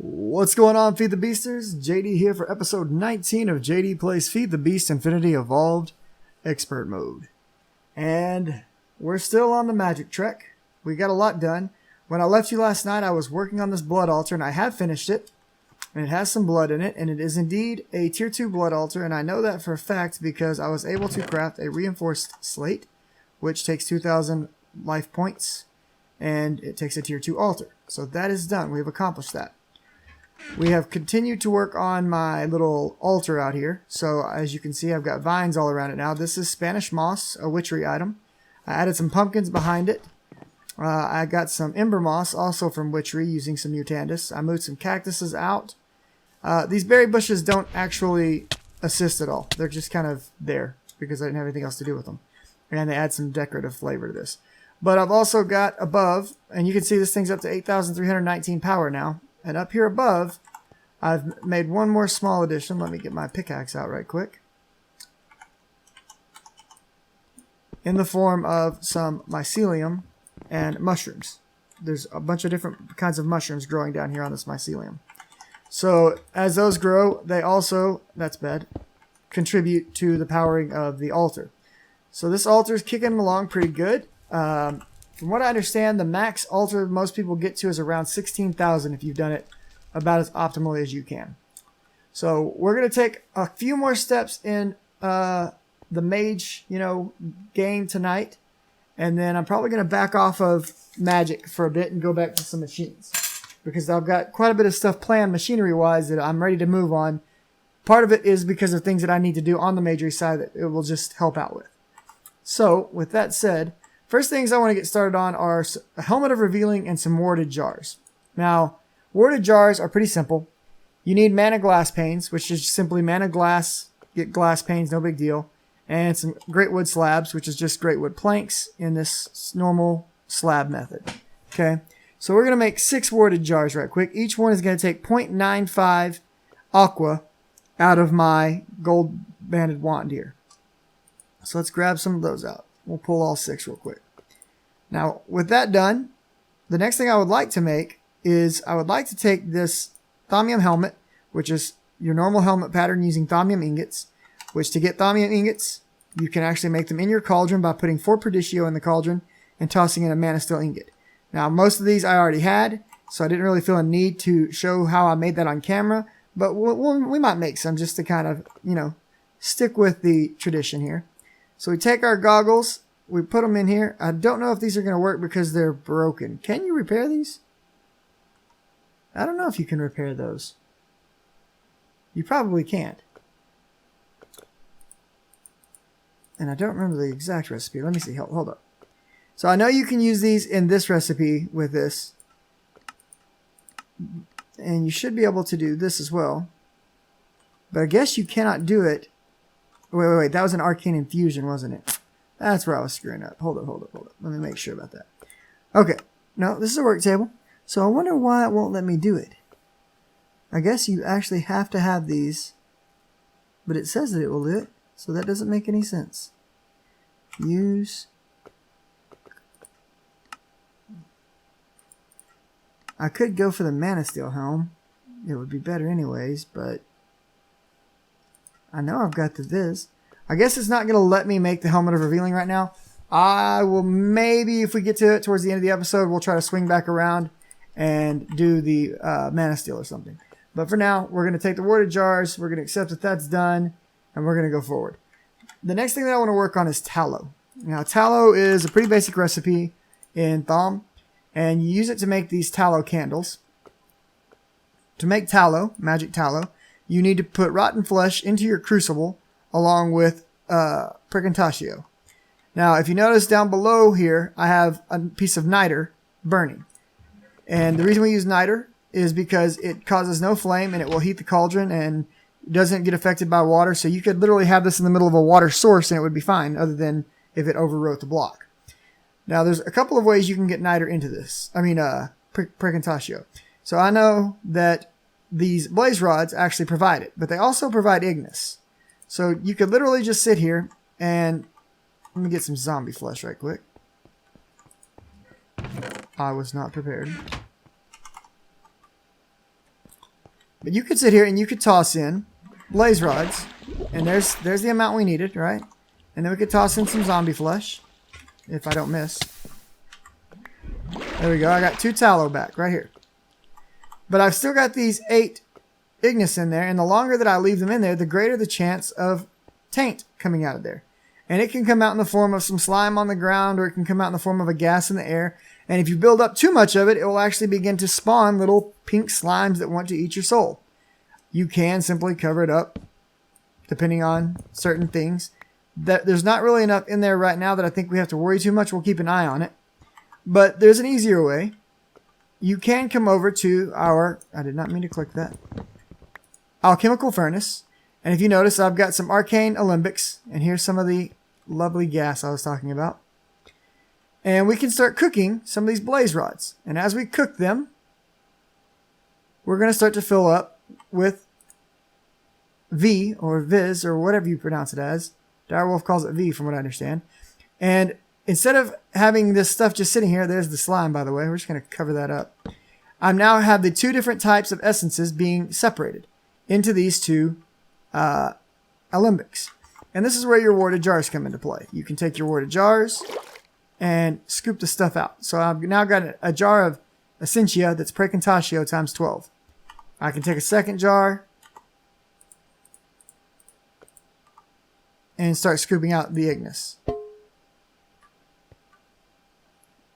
What's going on, Feed the Beasters? JD here for episode 19 of JD Plays Feed the Beast Infinity Evolved Expert Mode. And we're still on the magic trek. We got a lot done. When I left you last night, I was working on this blood altar, and I have finished it. And it has some blood in it, and it is indeed a tier 2 blood altar, and I know that for a fact because I was able to craft a reinforced slate, which takes 2,000 life points, and it takes a tier 2 altar. So that is done. We have accomplished that. We have continued to work on my little altar out here. So as you can see, I've got vines all around it now. This is Spanish moss, a witchery item. I added some pumpkins behind it. I got some ember moss, also from witchery, using some mutandis. I moved some cactuses out. These berry bushes don't actually assist at all. They're just kind of there because I didn't have anything else to do with them. And they add some decorative flavor to this. But I've also got above, and you can see this thing's up to 8,319 power now. And up here above, I've made one more small addition. Let me get my pickaxe out right quick. In the form of some mycelium and mushrooms. There's a bunch of different kinds of mushrooms growing down here on this mycelium. So as those grow, they also, that's bad, contribute to the powering of the altar. So this altar is kicking along pretty good. From what I understand, the max altar most people get to is around 16,000 if you've done it about as optimally as you can. So we're going to take a few more steps in the mage, game tonight. And then I'm probably going to back off of magic for a bit and go back to some machines. Because I've got quite a bit of stuff planned machinery-wise that I'm ready to move on. Part of it is because of things that I need to do on the magery side that it will just help out with. So, with that said, first things I want to get started on are a helmet of revealing and some warded jars. Now, warded jars are pretty simple. You need mana glass panes, which is simply mana glass, get glass panes, no big deal. And some great wood slabs, which is just great wood planks in this normal slab method. Okay, so we're going to make 6 warded jars right quick. Each one is going to take 0.95 aqua out of my gold banded wand here. So let's grab some of those out. We'll pull all 6 real quick. Now, with that done, the next thing I would like to make is I would like to take this thaumium helmet, which is your normal helmet pattern using thaumium ingots, which to get thaumium ingots, you can actually make them in your cauldron by putting 4 perdicio in the cauldron and tossing in a mana steel ingot. Now, most of these I already had, so I didn't really feel a need to show how I made that on camera, but we might make some just to kind of, stick with the tradition here. So we take our goggles, we put them in here. I don't know if these are going to work because they're broken. Can you repair these? I don't know if you can repair those. You probably can't. And I don't remember the exact recipe. Let me see. Hold up. So I know you can use these in this recipe with this. And you should be able to do this as well. But I guess you cannot do it. Wait. That was an arcane infusion, wasn't it? That's where I was screwing up. Hold up. Let me make sure about that. Okay. No, this is a work table. So I wonder why it won't let me do it. I guess you actually have to have these. But it says that it will do it. So that doesn't make any sense. Use. I could go for the mana steel helm. It would be better anyways, but I know I've got the Viz. I guess it's not going to let me make the helmet of revealing right now. I will maybe, if we get to it towards the end of the episode, we'll try to swing back around and do the mana steel or something. But for now, we're going to take the warded jars. We're going to accept that that's done, and we're going to go forward. The next thing that I want to work on is tallow. Now, tallow is a pretty basic recipe in Thaum, and you use it to make these tallow candles. To make tallow, magic tallow, you need to put rotten flesh into your crucible along with precantaccio. Now, if you notice down below here, I have a piece of niter burning. And the reason we use niter is because it causes no flame and it will heat the cauldron and doesn't get affected by water. So you could literally have this in the middle of a water source and it would be fine, other than if it overwrote the block. Now, there's a couple of ways you can get niter into this. Precantaccio. So I know that these blaze rods actually provide it, but they also provide ignis. So you could literally just sit here and let me get some zombie flesh right quick. I was not prepared. But you could sit here and you could toss in blaze rods. And there's the amount we needed, right? And then we could toss in some zombie flesh. If I don't miss. There we go. I got 2 tallow back right here. But I've still got these 8 ignis in there. And the longer that I leave them in there, the greater the chance of taint coming out of there. And it can come out in the form of some slime on the ground, or it can come out in the form of a gas in the air. And if you build up too much of it, it will actually begin to spawn little pink slimes that want to eat your soul. You can simply cover it up, depending on certain things. There's not really enough in there right now that I think we have to worry too much. We'll keep an eye on it. But there's an easier way. You can come over to our, I did not mean to click that, alchemical furnace. And if you notice, I've got some arcane alembics. And here's some of the lovely gas I was talking about. And we can start cooking some of these blaze rods. And as we cook them, we're going to start to fill up with V or Viz or whatever you pronounce it as. Direwolf calls it V from what I understand. And instead of having this stuff just sitting here, there's the slime, by the way. We're just going to cover that up. I now have the 2 different types of essences being separated into these 2 alembics. And this is where your warded jars come into play. You can take your warded jars and scoop the stuff out. So I've now got a jar of Essentia that's Precontatio times 12. I can take a second jar and start scooping out the ignis.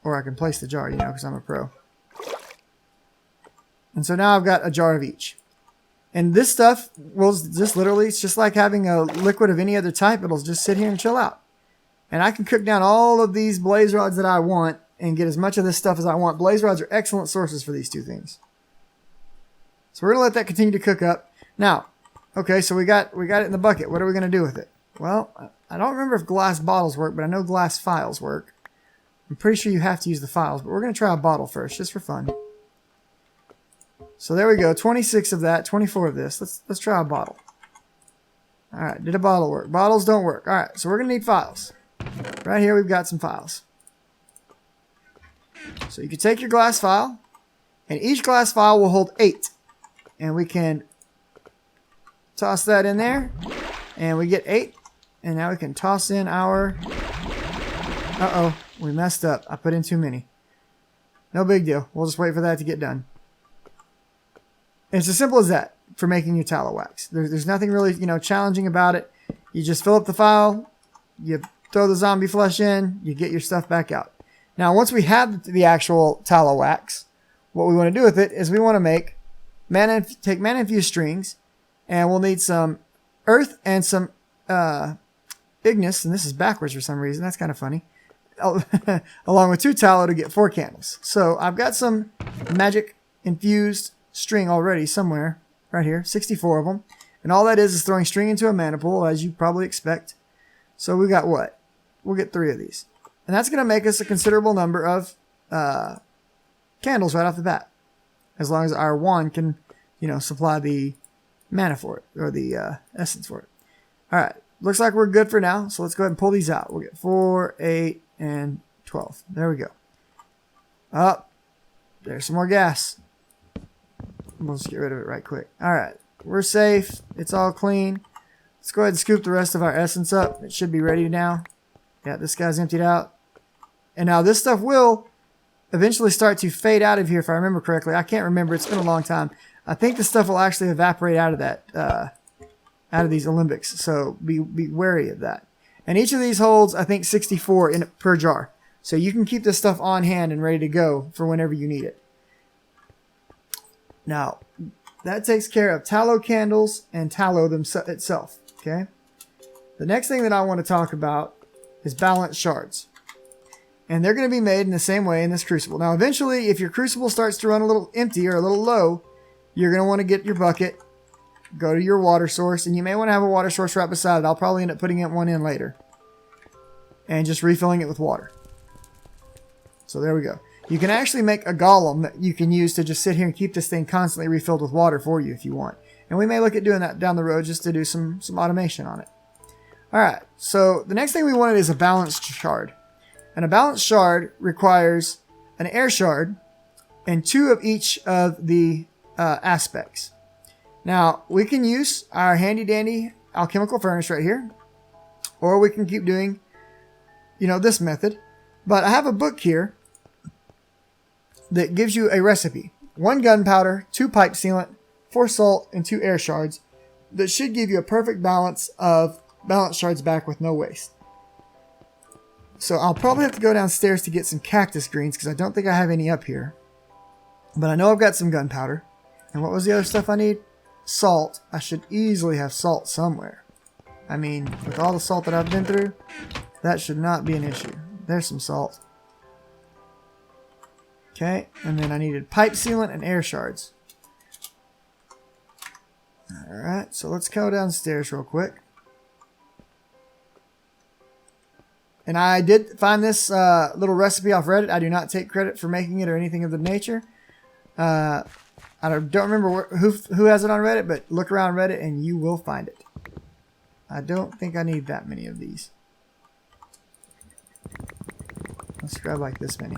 Or I can place the jar, because I'm a pro. And so now I've got a jar of each. And this stuff will just literally, it's just like having a liquid of any other type. It'll just sit here and chill out. And I can cook down all of these blaze rods that I want and get as much of this stuff as I want. Blaze rods are excellent sources for these 2 things. So we're going to let that continue to cook up. Now, okay, so we got it in the bucket. What are we going to do with it? Well, I don't remember if glass bottles work, but I know glass files work. I'm pretty sure you have to use the files, but we're going to try a bottle first, just for fun. So there we go, 26 of that, 24 of this. Let's try a bottle. All right, did a bottle work? Bottles don't work. All right, so we're going to need files. Right here, we've got some files. So you can take your glass file, and each glass file will hold 8. And we can toss that in there, and we get 8. And now we can toss in our... Uh-oh, we messed up. I put in too many. No big deal. We'll just wait for that to get done. And it's as simple as that for making your tallow wax. There's nothing really, challenging about it. You just fill up the file, you throw the zombie flesh in, you get your stuff back out. Now, once we have the actual tallow wax, what we want to do with it is we want to make take mana infused strings, and we'll need some earth and some ignis, and this is backwards for some reason. That's kind of funny. Along with 2 tallow to get 4 candles. So I've got some magic infused string already somewhere right here, 64 of them. And all that is throwing string into a mana pool, as you probably expect. So we got what? We'll get 3 of these. And that's going to make us a considerable number of candles right off the bat. As long as our wand can, supply the mana for it, or the essence for it. Alright, looks like we're good for now. So let's go ahead and pull these out. We'll get 4, 8, and 12. There we go. Up. There's some more gas. We'll just get rid of it right quick. Alright, we're safe. It's all clean. Let's go ahead and scoop the rest of our essence up. It should be ready now. Yeah, this guy's emptied out. And now this stuff will eventually start to fade out of here, if I remember correctly. I can't remember. It's been a long time. I think the stuff will actually evaporate out of that, out of these alembics. So be wary of that. And each of these holds, I think, 64 per jar. So you can keep this stuff on hand and ready to go for whenever you need it. Now, that takes care of tallow candles and tallow itself. Okay. The next thing that I want to talk about is balanced shards. And they're going to be made in the same way in this crucible. Now, eventually, if your crucible starts to run a little empty or a little low, you're going to want to get your bucket, go to your water source, and you may want to have a water source right beside it. I'll probably end up putting one in later. And just refilling it with water. So there we go. You can actually make a golem that you can use to just sit here and keep this thing constantly refilled with water for you if you want. And we may look at doing that down the road just to do some automation on it. Alright, so the next thing we wanted is a balanced shard. And a balanced shard requires an air shard and 2 of each of the aspects. Now, we can use our handy dandy alchemical furnace right here, or we can keep doing, this method. But I have a book here that gives you a recipe. 1 gunpowder, 2 pipe sealant, 4 salt, and 2 air shards. That should give you a perfect balance of balance shards back with no waste. So I'll probably have to go downstairs to get some cactus greens because I don't think I have any up here. But I know I've got some gunpowder. And what was the other stuff I need? Salt. I should easily have salt somewhere. I mean, with all the salt that I've been through, that should not be an issue. There's some salt. Okay, and then I needed pipe sealant and air shards. Alright, so let's go downstairs real quick. And I did find this little recipe off Reddit. I do not take credit for making it or anything of the nature. I don't remember who has it on Reddit, but look around Reddit and you will find it. I don't think I need that many of these. Let's grab like this many.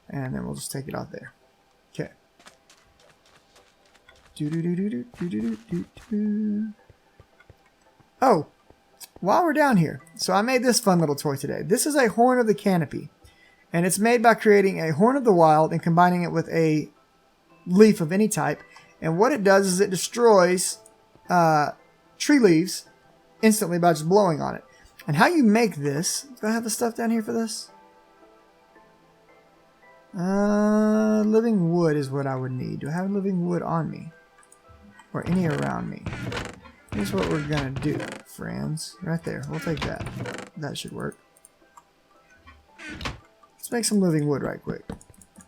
And then we'll just take it out there. Okay. Oh, while we're down here, so I made this fun little toy today. This is a horn of the canopy. And it's made by creating a horn of the wild and combining it with a leaf of any type. And what it does is it destroys tree leaves instantly by just blowing on it. And how you make this, do I have the stuff down here for this? Living wood is what I would need. Do I have living wood on me? Or any around me? Here's what we're gonna do, friends. Right there, we'll take that. That should work. Let's make some living wood right quick.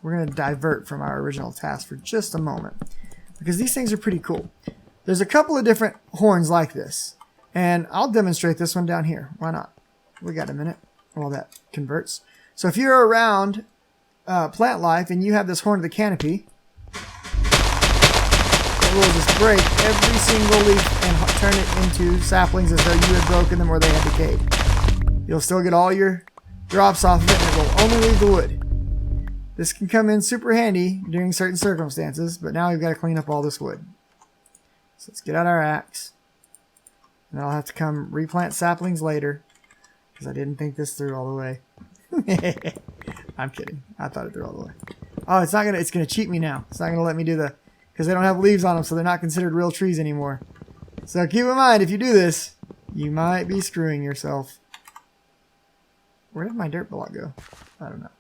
We're going to divert from our original task for just a moment, because these things are pretty cool. There's a couple of different horns like this, and I'll demonstrate this one down here. Why not? We got a minute while that converts. So if you're around plant life and you have this horn of the canopy, it will just break every single leaf and turn it into saplings as though you had broken them or they had decayed. You'll still get all your drops off of it, and it will only leave the wood. This can come in super handy during certain circumstances, but now we've got to clean up all this wood. So let's get out our axe. And I'll have to come replant saplings later, because I didn't think this through all the way. I'm kidding. I thought it through all the way. Oh, it's gonna cheat me now. It's not gonna let me do because they don't have leaves on them, so they're not considered real trees anymore. So keep in mind, if you do this, you might be screwing yourself. Where did my dirt block go? I don't know.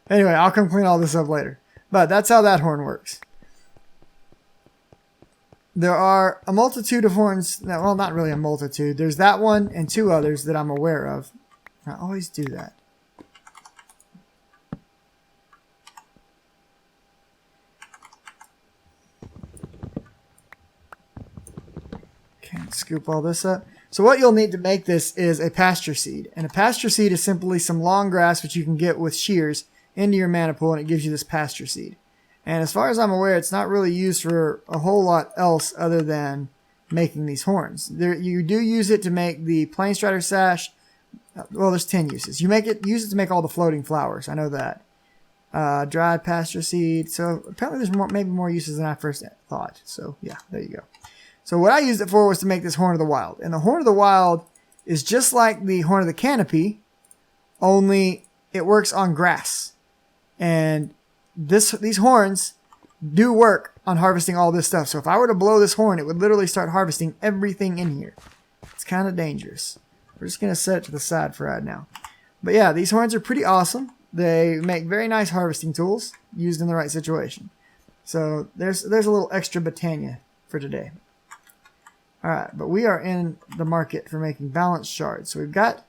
Anyway, I'll come clean all this up later. But that's how that horn works. There are a multitude of horns. Well, not really a multitude. There's that one and 2 others that I'm aware of. I always do that. Can't scoop all this up. So what you'll need to make this is a pasture seed. And a pasture seed is simply some long grass which you can get with shears into your mana pool, and it gives you this pasture seed. And as far as I'm aware, it's not really used for a whole lot else other than making these horns. You do use it to make the Planestrider sash. Well, there's 10 uses. Use it to make all the floating flowers. I know that. Dried pasture seed. So apparently there's maybe more uses than I first thought. So yeah, there you go. So what I used it for was to make this Horn of the Wild. And the Horn of the Wild is just like the Horn of the Canopy, only it works on grass. And these horns do work on harvesting all this stuff. So if I were to blow this horn, it would literally start harvesting everything in here. It's kind of dangerous. We're just going to set it to the side for right now. But yeah, these horns are pretty awesome. They make very nice harvesting tools used in the right situation. So there's a little extra Botania for today. Alright, but we are in the market for making balanced shards. So we've got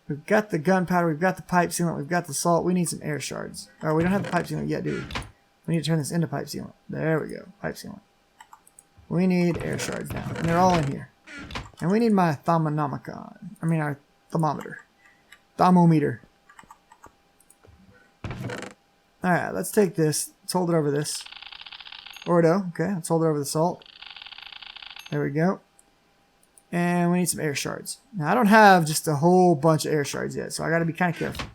the gunpowder, we've got the pipe sealant, we've got the salt. We need some air shards. Oh, we don't have the pipe sealant yet, do we? We need to turn this into pipe sealant. There we go, pipe sealant. We need air shards now, and they're all in here. And we need my our thermometer. Thermometer. Alright, let's take this. Let's hold it over this. Ordo, okay, let's hold it over the salt. There we go. And we need some air shards. Now, I don't have just a whole bunch of air shards yet, so I got to be kind of careful.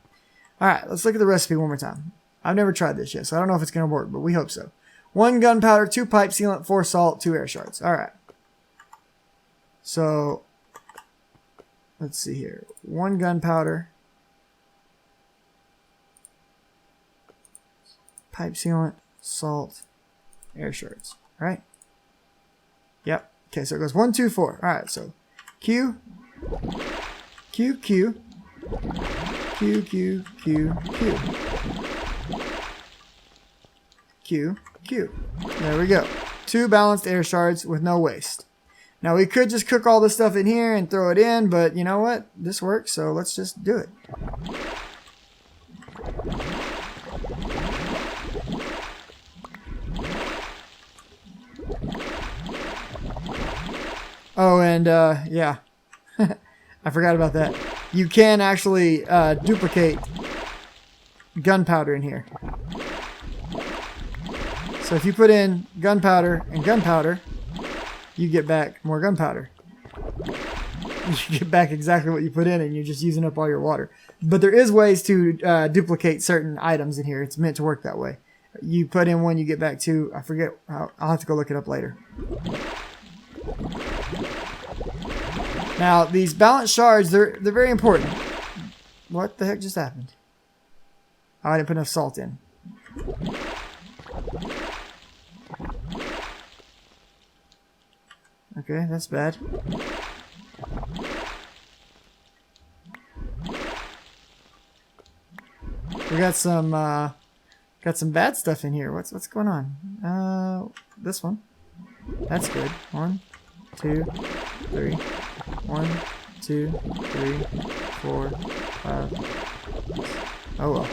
All right, let's look at the recipe one more time. I've never tried this yet, so I don't know if it's going to work, but we hope so. 1 gunpowder, 2 pipe sealant, 4 salt, 2 air shards. All right. So, let's see here. 1 gunpowder, pipe sealant, salt, air shards. All right. Yep. Okay, so it goes 1, 2, 4. All right, so Q, Q, Q, Q, Q, Q, Q, Q, Q. There we go. 2 balanced air shards with no waste. Now we could just cook all this stuff in here and throw it in, but you know what? This works, so let's just do it. Oh, and yeah, I forgot about that. You can actually duplicate gunpowder in here. So if you put in gunpowder and gunpowder, you get back more gunpowder. You get back exactly what you put in, and you're just using up all your water. But there is ways to duplicate certain items in here. It's meant to work that way. You put in 1, you get back 2. I forget. I'll have to go look it up later. Now, these balanced shards, they're very important. What the heck just happened? Oh, I didn't put enough salt in. Okay, that's bad. We got some bad stuff in here. What's going on? This one. That's good. 1, 2, 3. 1, 2, 3, 4, 5. Oh well.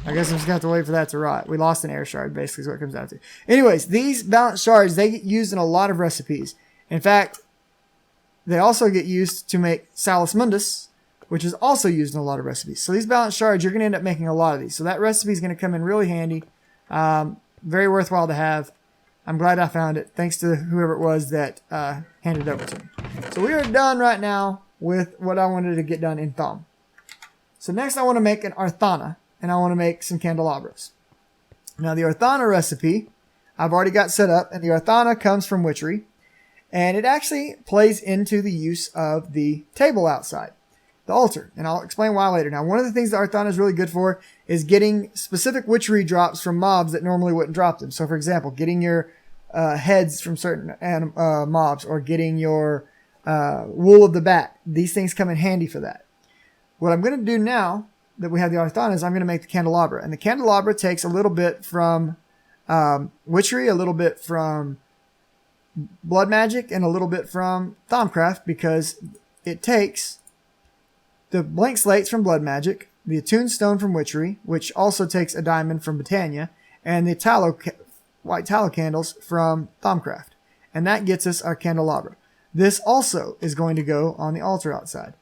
I guess I'm just gonna have to wait for that to rot. We lost an air shard, basically, is what it comes down to. Anyways, these balanced shards, they get used in a lot of recipes. In fact, they also get used to make Salus Mundus, which is also used in a lot of recipes. So these balanced shards, you're gonna end up making a lot of these. So that recipe is gonna come in really handy. Very worthwhile to have. I'm glad I found it, thanks to whoever it was that handed it over to me. So we are done right now with what I wanted to get done in Thaum. So next I want to make an Arthana, and I want to make some candelabras. Now the Arthana recipe, I've already got set up, and the Arthana comes from Witchery, and it actually plays into the use of the table outside, the altar, and I'll explain why later. Now one of the things that Arthana is really good for is getting specific Witchery drops from mobs that normally wouldn't drop them. So for example, getting your heads from certain mobs, or getting your wool of the bat. These things come in handy for that. What I'm going to do now that we have the Arthana is I'm going to make the candelabra. And the candelabra takes a little bit from Witchery, a little bit from Blood Magic, and a little bit from Thaumcraft, because it takes the blank slates from Blood Magic, the attuned stone from Witchery, which also takes a diamond from Botania, and the white tallow candles from Thaumcraft. And that gets us our candelabra. This also is going to go on the altar outside.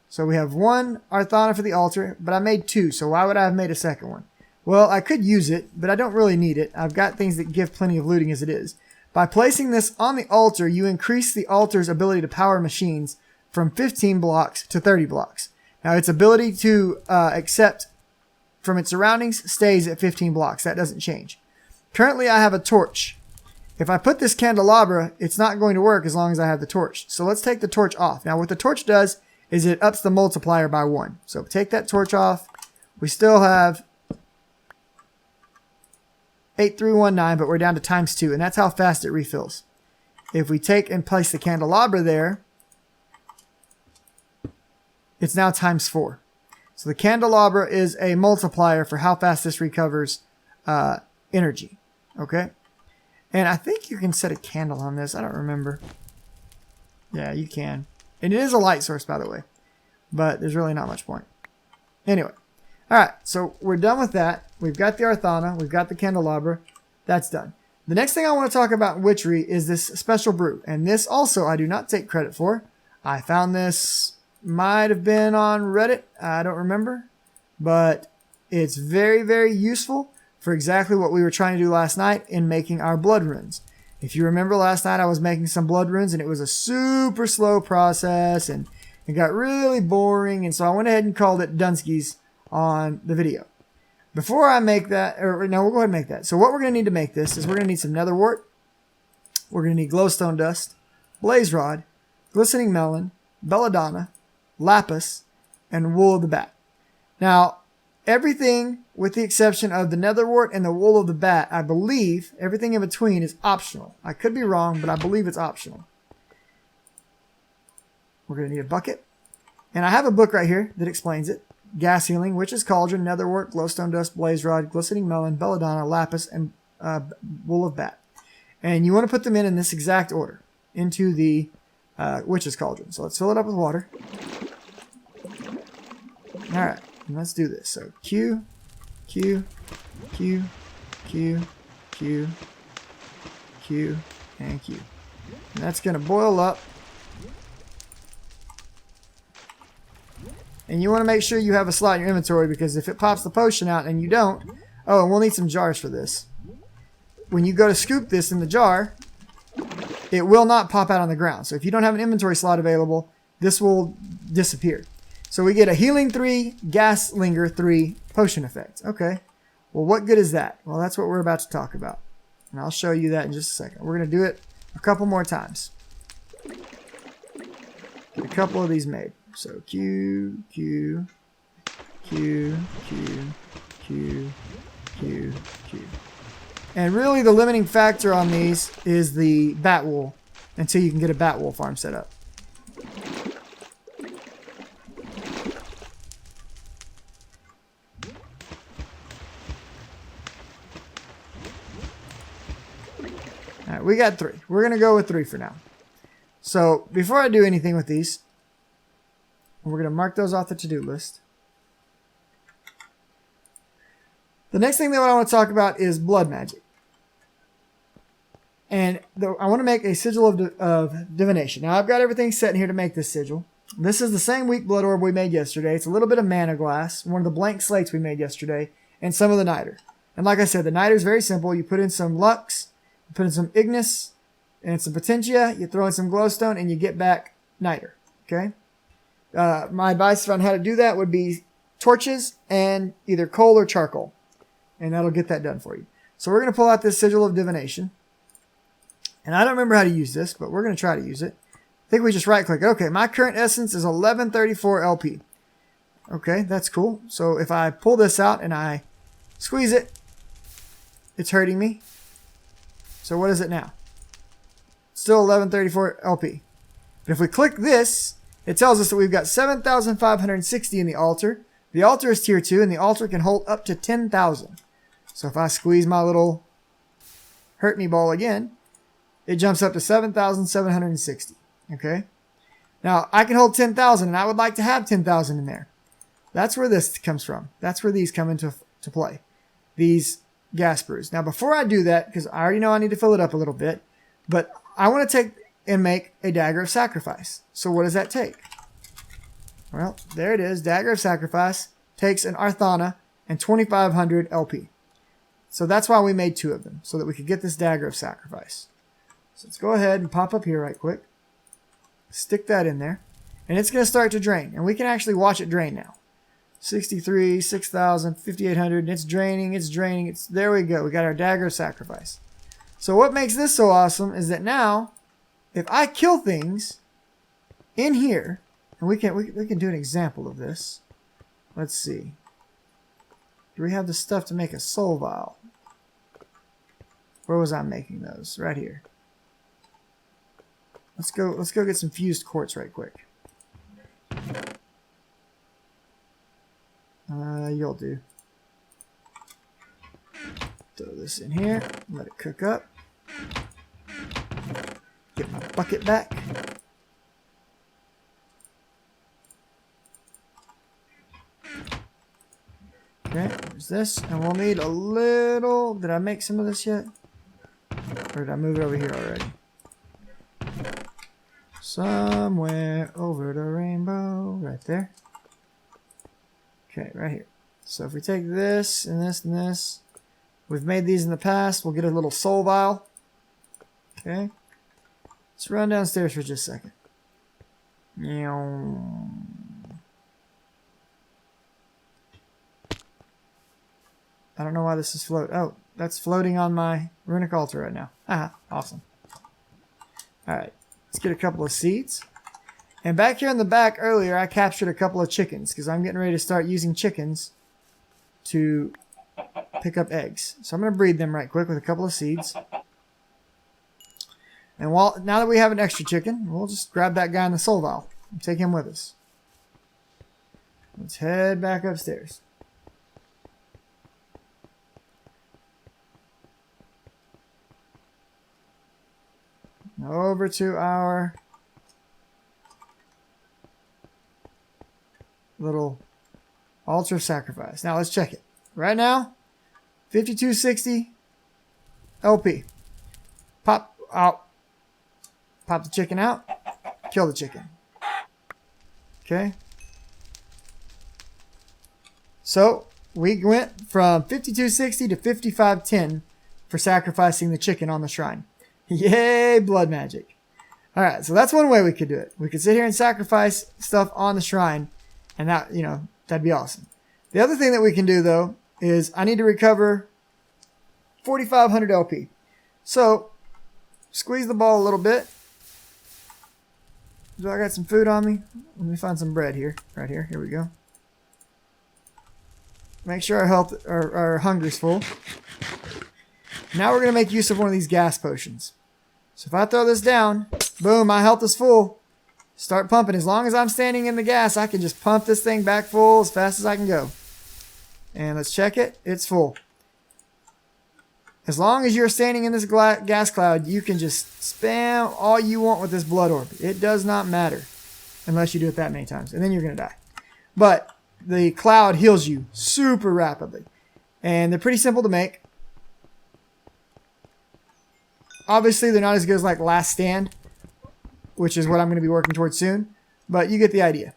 So we have 1 Arthana for the altar, but I made 2, so why would I have made a second one? Well, I could use it, but I don't really need it. I've got things that give plenty of looting as it is. By placing this on the altar, you increase the altar's ability to power machines from 15 blocks to 30 blocks. Now, its ability to accept from its surroundings stays at 15 blocks. That doesn't change. Currently, I have a torch. If I put this candelabra, it's not going to work as long as I have the torch. So let's take the torch off. Now, what the torch does is it ups the multiplier by 1. So take that torch off. We still have 8319, but we're down to ×2, and that's how fast it refills. If we take and place the candelabra there, it's now ×4. So the candelabra is a multiplier for how fast this recovers energy. Okay? And I think you can set a candle on this. I don't remember. Yeah, you can. And it is a light source, by the way. But there's really not much point. Anyway. Alright, so we're done with that. We've got the Arthana. We've got the candelabra. That's done. The next thing I want to talk about in Witchery is this special brew. And this also I do not take credit for. I found this, might have been on Reddit. I don't remember. But it's very, very useful for exactly what we were trying to do last night in making our blood runes. If you remember last night, I was making some blood runes, and it was a super slow process, and it got really boring, and so I went ahead and called it Dunsky's on the video. Before I make that, or no, we'll go ahead and make that. So what we're going to need to make this is we're going to need some nether wart. We're going to need glowstone dust, blaze rod, glistening melon, belladonna, lapis, and wool of the bat. Now, everything with the exception of the nether wart and the wool of the bat, I believe everything in between is optional. I could be wrong, but I believe it's optional. We're going to need a bucket. And I have a book right here that explains it. Gas healing, witch's cauldron, nether wart, glowstone dust, blaze rod, glistening melon, belladonna, lapis, and wool of bat. And you want to put them in this exact order into the witch's cauldron. So let's fill it up with water. All right, and let's do this. So Q, Q, Q, Q, Q, Q, and Q. And that's going to boil up. And you want to make sure you have a slot in your inventory, because if it pops the potion out and you don't, oh, and we'll need some jars for this. When you go to scoop this in the jar, it will not pop out on the ground. So if you don't have an inventory slot available, this will disappear. So we get a healing 3, gas linger 3 potion effect. Okay. Well, what good is that? Well, that's what we're about to talk about. And I'll show you that in just a second. We're going to do it a couple more times. Get a couple of these made. So Q, Q, Q, Q, Q, Q, Q. And really the limiting factor on these is the bat wool until you can get a bat wool farm set up. All right, we got 3. We're going to go with 3 for now. So before I do anything with these, we're going to mark those off the to-do list. The next thing that I want to talk about is blood magic. And I want to make a sigil of divination. Now, I've got everything set in here to make this sigil. This is the same weak blood orb we made yesterday. It's a little bit of mana glass, one of the blank slates we made yesterday, and some of the niter. And like I said, the niter is very simple. You put in some lux, you put in some ignis, and some potentia, you throw in some glowstone, and you get back niter. Okay? My advice on how to do that would be torches and either coal or charcoal. And that'll get that done for you. So we're going to pull out this sigil of divination. And I don't remember how to use this, but we're going to try to use it. I think we just right click. Okay, my current essence is 1134 LP. Okay, that's cool. So if I pull this out and I squeeze it, it's hurting me. So what is it now? Still 1134 LP. But if we click this, it tells us that we've got 7,560 in the altar. The altar is tier 2, and the altar can hold up to 10,000. So if I squeeze my little hurt me ball again, it jumps up to 7,760. Okay? Now, I can hold 10,000, and I would like to have 10,000 in there. That's where this comes from. That's where these come into play. These gas brews. Now, before I do that, because I already know I need to fill it up a little bit, but I want to take and make a dagger of sacrifice. So what does that take? Well, there it is. Dagger of sacrifice takes an Arthana and 2,500 LP. So that's why we made 2 of them, so that we could get this dagger of sacrifice. So let's go ahead and pop up here right quick. Stick that in there. And it's going to start to drain. And we can actually watch it drain now. 63, 6,000, 5,800. And it's draining, it's draining. There we go. We got our dagger of sacrifice. So what makes this so awesome is that now, if I kill things in here, and we can do an example of this. Let's see. Do we have the stuff to make a soul vial? Where was I making those? Right here. Let's go get some fused quartz right quick. You'll do. Throw this in here. Let it cook up. Get my bucket back. Okay, there's this. And we'll need a little... Did I make some of this yet? Or did I move it over here already? Somewhere over the rainbow. Right there. Okay, right here. So if we take this and this and this. We've made these in the past. We'll get a little soul vial. Okay. Let's run downstairs for just a second. I don't know why this is float. Oh, that's floating on my runic altar right now. Ah, awesome. All right, let's get a couple of seeds. And back here in the back earlier, I captured a couple of chickens because I'm getting ready to start using chickens to pick up eggs. So I'm going to breed them right quick with a couple of seeds. And now that we have an extra chicken, we'll just grab that guy in the soul vial and take him with us. Let's head back upstairs. Over to our little altar of sacrifice. Now let's check it. Right now, 5260 LP. Pop out. Pop the chicken out. Kill the chicken. Okay. So we went from 5260 to 5510 for sacrificing the chicken on the shrine. Yay, blood magic. Alright, so that's one way we could do it. We could sit here and sacrifice stuff on the shrine, and that, you know, that'd be awesome. The other thing that we can do, though, is I need to recover 4,500 LP. So, squeeze the ball a little bit. Do I got some food on me? Let me find some bread here. Right here. Here we go. Make sure our health, our hunger's full. Now we're going to make use of one of these gas potions. So if I throw this down, boom, my health is full. Start pumping. As long as I'm standing in the gas, I can just pump this thing back full as fast as I can go. And let's check it. It's full. As long as you're standing in this gas cloud, you can just spam all you want with this blood orb. It does not matter unless you do it that many times. And then you're going to die. But the cloud heals you super rapidly. And they're pretty simple to make. Obviously, they're not as good as like Last Stand, which is what I'm going to be working towards soon. But you get the idea.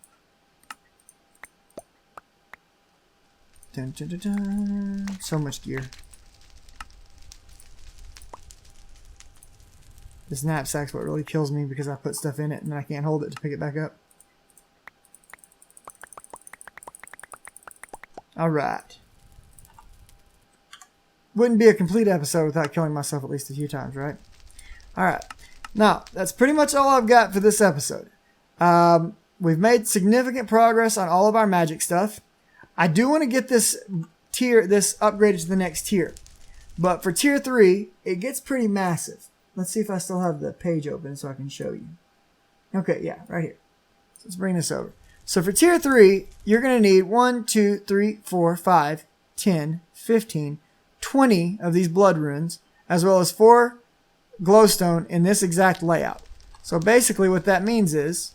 Dun, dun, dun, dun. So much gear. This knapsack's what really kills me because I put stuff in it and then I can't hold it to pick it back up. Alright. Wouldn't be a complete episode without killing myself at least a few times, right? Alright. Now, that's pretty much all I've got for this episode. We've made significant progress on all of our magic stuff. I do want to get this upgraded to the next tier. But for tier 3, it gets pretty massive. Let's see if I still have the page open so I can show you. Okay, yeah, right here. So let's bring this over. So for tier 3, you're going to need 1, 2, 3, 4, 5, 10, 15, 20 of these blood runes, as well as 4 glowstone in this exact layout. So basically what that means is,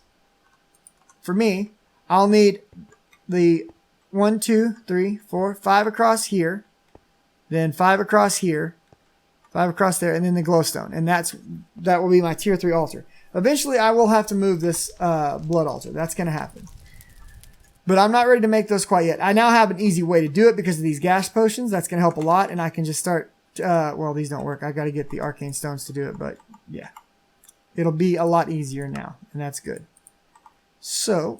for me, I'll need the 1, 2, 3, 4, 5 across here, then 5 across here, 5 across there, and then the glowstone. And that will be my tier 3 altar. Eventually, I will have to move this blood altar. That's going to happen. But I'm not ready to make those quite yet. I now have an easy way to do it because of these gas potions. That's going to help a lot. And I can just start... well, these don't work. I got to get the arcane stones to do it. But, yeah. It'll be a lot easier now. And that's good. So,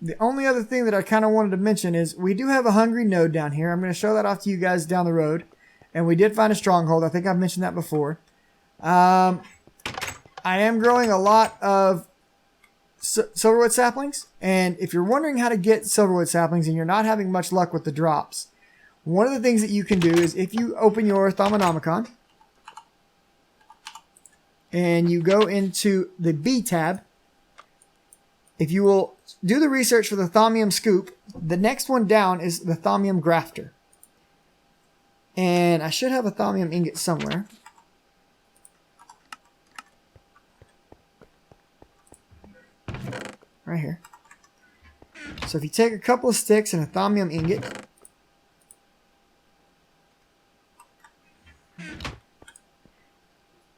the only other thing that I kind of wanted to mention is we do have a hungry node down here. I'm going to show that off to you guys down the road. And we did find a stronghold. I think I've mentioned that before. I am growing a lot of silverwood saplings. And if you're wondering how to get silverwood saplings and you're not having much luck with the drops, one of the things that you can do is if you open your Thaumanomicon and you go into the B tab, if you will do the research for the Thaumium Scoop, the next one down is the Thaumium Grafter. And I should have a Thaumium Ingot somewhere. Right here. So if you take a couple of sticks and a Thaumium Ingot,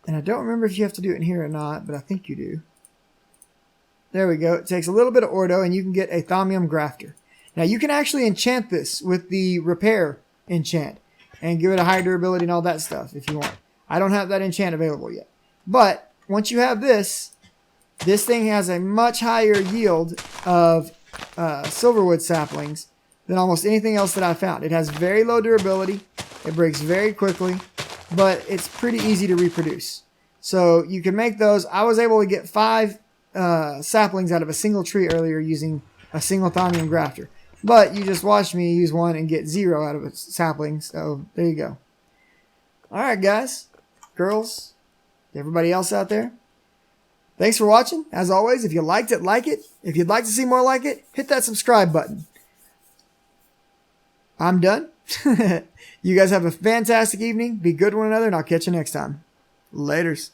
and I don't remember if you have to do it in here or not, but I think you do. There we go. It takes a little bit of Ordo and you can get a Thaumium Grafter. Now you can actually enchant this with the Repair enchant and give it a higher durability and all that stuff if you want. I don't have that enchant available yet. But once you have this, this thing has a much higher yield of silverwood saplings than almost anything else that I've found. It has very low durability. It breaks very quickly, but it's pretty easy to reproduce. So you can make those. I was able to get 5 saplings out of a single tree earlier using a single thaumium grafter. But you just watched me use one and get 0 out of a sapling. So there you go. Alright guys, girls, everybody else out there. Thanks for watching. As always, if you liked it, like it. If you'd like to see more like it, hit that subscribe button. I'm done. You guys have a fantastic evening. Be good to one another, and I'll catch you next time. Laters.